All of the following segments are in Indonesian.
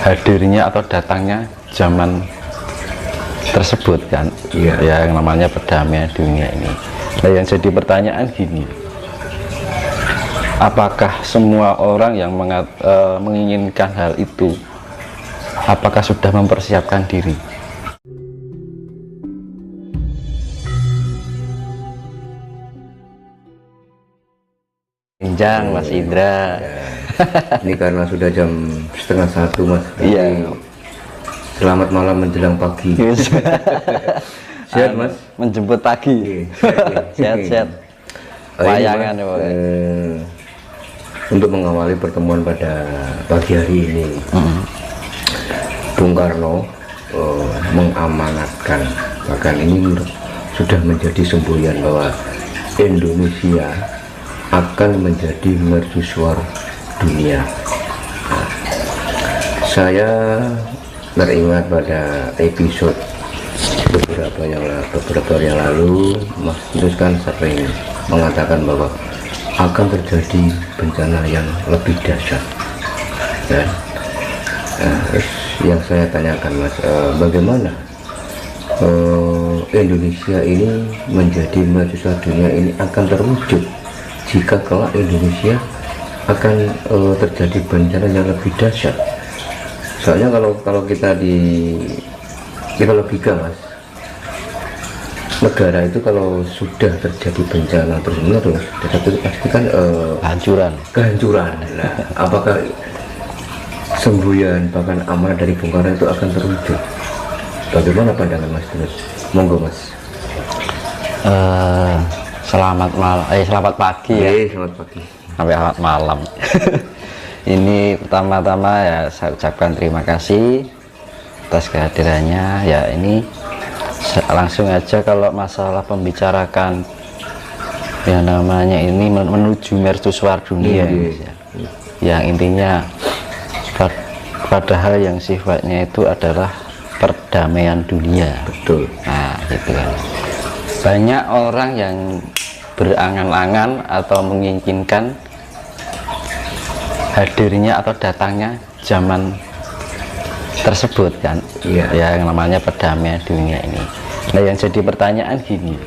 hadirnya atau datangnya zaman tersebut kan, ya yang namanya perdamaian dunia ini. Nah, yang jadi pertanyaan gini, apakah semua orang yang menginginkan hal itu, apakah sudah mempersiapkan diri? Pinjang Mas Indra. Ini karena sudah jam 12:30 Mas. Iya. Selamat malam menjelang pagi. Sehat Mas? Menjemput pagi. Sehat-sehat. Wayangan untuk mengawali pertemuan pada pagi hari ini, Bung Karno mengamanatkan, bahkan ini sudah menjadi semboyan bahwa Indonesia akan menjadi mercusuar dunia. Nah, saya teringat pada episode beberapa hari yang lalu, Mas Terus kan sering mengatakan bahwa akan terjadi bencana yang lebih dahsyat. Dan yang saya tanyakan Mas, bagaimana Indonesia ini menjadi mercusuar dunia ini akan terwujud jika kelak Indonesia akan terjadi bencana yang lebih dahsyat? Soalnya kalau kita logika Mas, negara itu kalau sudah terjadi bencana terus menerus, itu pasti kan kehancuran. Nah, apakah semboyan bahkan amanah dari Bung Karno itu akan terwujud? Bagaimana pandangan Mas Terus? Monggo Mas. Selamat pagi ya. Selamat pagi. Sampai selamat malam. Ini pertama-tama ya saya ucapkan terima kasih atas kehadirannya. Ya ini langsung aja, kalau masalah pembicarakan yang namanya ini menuju mercusuar dunia, yang intinya pada hal yang sifatnya itu adalah perdamaian dunia. Betul. Nah gitu kan, banyak orang yang berangan-angan atau menginginkan hadirnya atau datangnya zaman tersebut kan, ya yang namanya perdamaian dunia ini. Nah, yang jadi pertanyaan gini,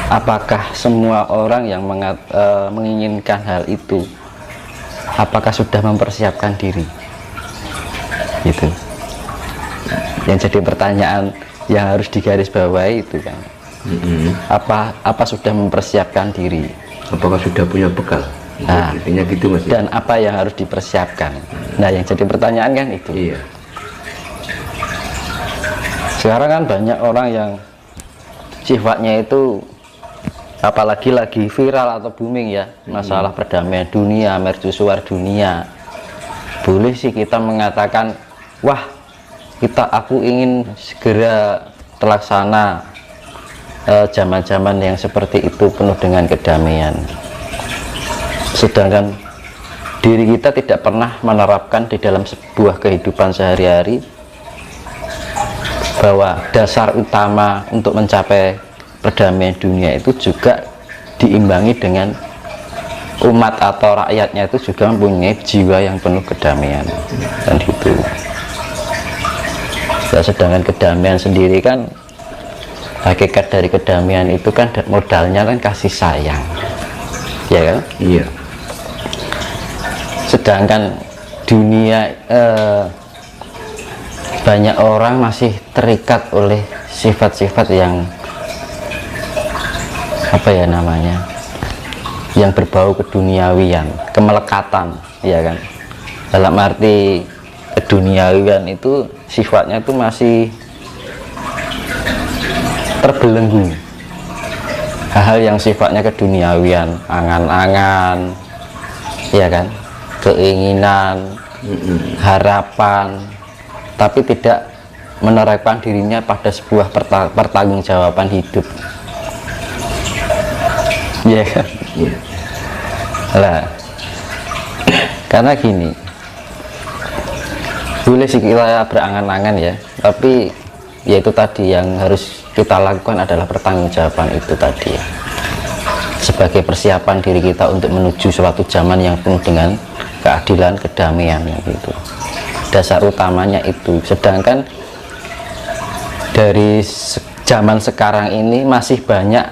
apakah semua orang yang menginginkan hal itu, apakah sudah mempersiapkan diri? Gitu. Yang jadi pertanyaan yang harus digarisbawahi itu kan, apa sudah mempersiapkan diri? Apakah sudah punya bekal? Nah, intinya gitu Mas. Dan apa yang harus dipersiapkan? Nah, yang jadi pertanyaan kan itu. Iya. Sekarang kan banyak orang yang sifatnya itu, apalagi lagi viral atau booming ya, masalah perdamaian dunia, mercusuar dunia. Boleh sih kita mengatakan, wah, aku ingin segera terlaksana zaman-zaman yang seperti itu penuh dengan kedamaian. Sedangkan diri kita tidak pernah menerapkan di dalam sebuah kehidupan sehari-hari bahwa dasar utama untuk mencapai perdamaian dunia itu juga diimbangi dengan umat atau rakyatnya itu juga mempunyai jiwa yang penuh kedamaian dan gitu. Ya, sedangkan kedamaian sendiri kan, hakikat dari kedamaian itu kan modalnya kan kasih sayang, ya kan? Iya. Sedangkan dunia banyak orang masih terikat oleh sifat-sifat yang apa ya namanya, yang berbau keduniawian, kemelekatan, ya kan? Dalam arti keduniawian itu sifatnya itu masih terbelenggu. Hal-hal yang sifatnya keduniawian, angan-angan, ya kan, keinginan, harapan, tapi tidak menerapkan dirinya pada sebuah pertanggungjawaban hidup, ya kan? Lah, karena gini, boleh sih kita berangan-angan ya, tapi yaitu tadi yang harus kita lakukan adalah pertanggungjawaban itu tadi ya, sebagai persiapan diri kita untuk menuju suatu zaman yang penuh dengan keadilan, kedamaian gitu. dasar utamanya itu. Sedangkan dari zaman sekarang ini masih banyak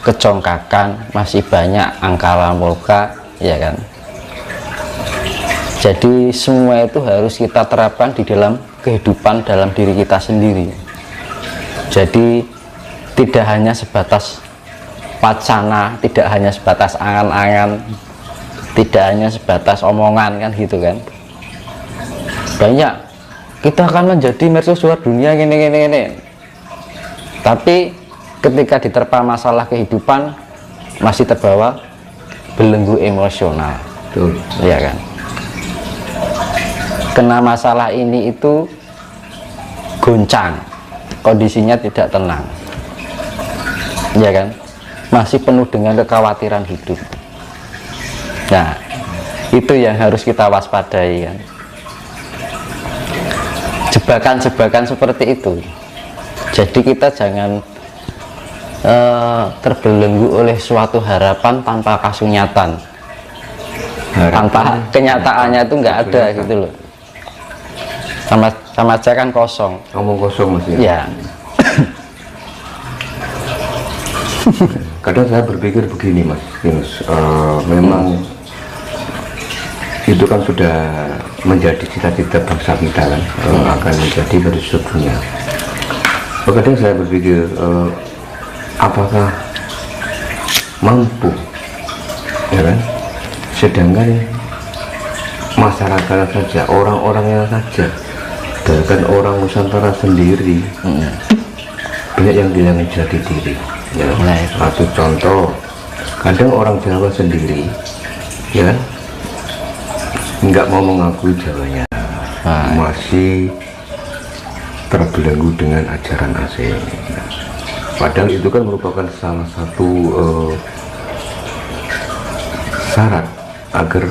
kecongkakan, masih banyak angkara murka, ya kan. Jadi semua itu harus kita terapkan di dalam kehidupan dalam diri kita sendiri. Jadi tidak hanya sebatas wacana, tidak hanya sebatas angan-angan, tidak hanya sebatas omongan, kan gitu kan. Banyak kita akan menjadi mercusuar dunia gini. Tapi ketika diterpa masalah kehidupan masih terbawa belenggu emosional. Betul. Ya kan. Kena masalah ini itu goncang, kondisinya tidak tenang, ya kan, masih penuh dengan kekhawatiran hidup. Nah, itu yang harus kita waspadai, kan. Jebakan-jebakan seperti itu. Jadi kita jangan terbelenggu oleh suatu harapan tanpa kasunyatan, tanpa kenyataannya itu nggak ada gitu loh. Sama aja kan kosong, ngomong kosong Mas ya. Kadang saya berpikir begini Mas Yunus, memang itu kan sudah menjadi cita-cita bangsa kita kan, akan menjadi mercusuar dunia. Kadang saya berpikir, apakah mampu, ya kan, sedangkan masyarakat saja, orang-orangnya saja, bahkan orang Nusantara sendiri banyak yang kehilangan jati diri, ya. Satu contoh, kadang orang Jawa sendiri, ya, nggak mau mengakui Jawanya, masih terbelenggu dengan ajaran asing. Padahal itu kan merupakan salah satu syarat agar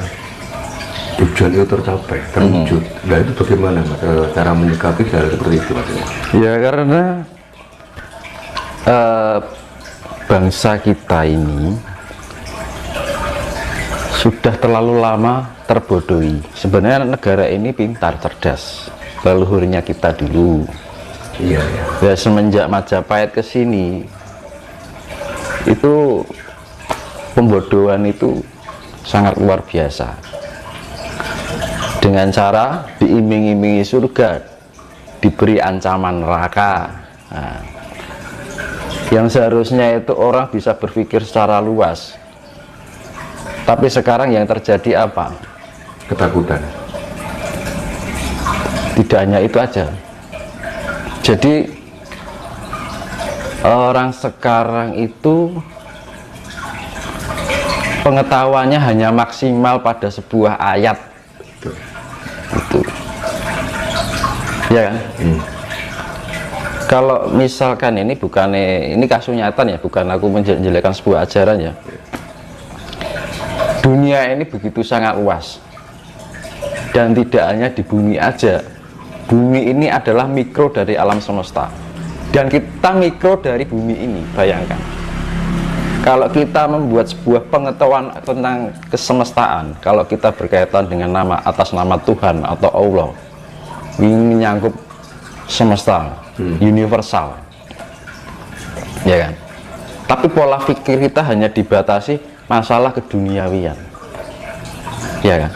tujuan itu tercapai, terwujud. Nah itu bagaimana Mas, cara menyikapi hal seperti itu Mas? Ya karena bangsa kita ini sudah terlalu lama terbodohi. Sebenarnya negara ini pintar, cerdas, leluhurnya kita dulu. Iya. Ya semenjak Majapahit ke sini itu pembodohan itu sangat luar biasa. Dengan cara diiming-imingi surga, diberi ancaman neraka. Nah, yang seharusnya itu orang bisa berpikir secara luas, tapi sekarang yang terjadi apa? Ketakutan. Tidak hanya itu aja. Jadi orang sekarang itu pengetahuannya hanya maksimal pada sebuah ayat. Itu ya kan. Kalau misalkan ini kasunyatan ya, bukan aku menjelekkan sebuah ajaran ya. Dunia ini begitu sangat luas dan tidak hanya di bumi aja. Bumi ini adalah mikro dari alam semesta dan kita mikro dari bumi ini. Bayangkan kalau kita membuat sebuah pengetahuan tentang kesemestaan, kalau kita berkaitan dengan nama atas nama Tuhan atau Allah, ini menyangkut semesta, universal, ya kan. Tapi pola pikir kita hanya dibatasi masalah keduniawian, ya kan.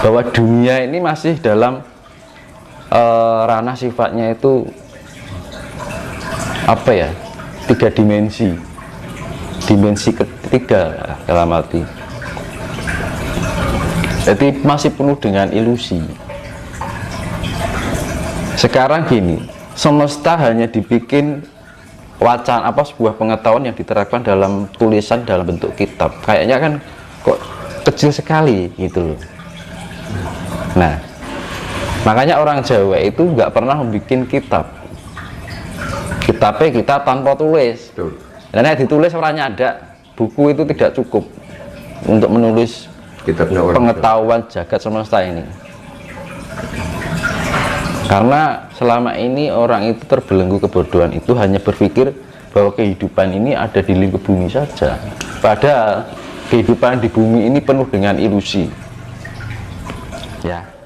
Bahwa dunia ini masih dalam ranah sifatnya itu apa ya, 3 dimensi, dimensi ketiga dalam arti. Jadi masih penuh dengan ilusi. Sekarang gini, semesta hanya dibikin wacana sebuah pengetahuan yang diterapkan dalam tulisan dalam bentuk kitab. Kayaknya kan kok kecil sekali gitu loh. Nah, makanya orang Jawa itu nggak pernah membuat kitab. Kitab tanpa tulis. Dan yang ditulis orangnya ada. Buku itu tidak cukup untuk menulis pengetahuan jagat semesta ini. Karena selama ini orang itu terbelenggu kebodohan itu hanya berpikir bahwa kehidupan ini ada di lingkup bumi saja. Padahal kehidupan di bumi ini penuh dengan ilusi. ya.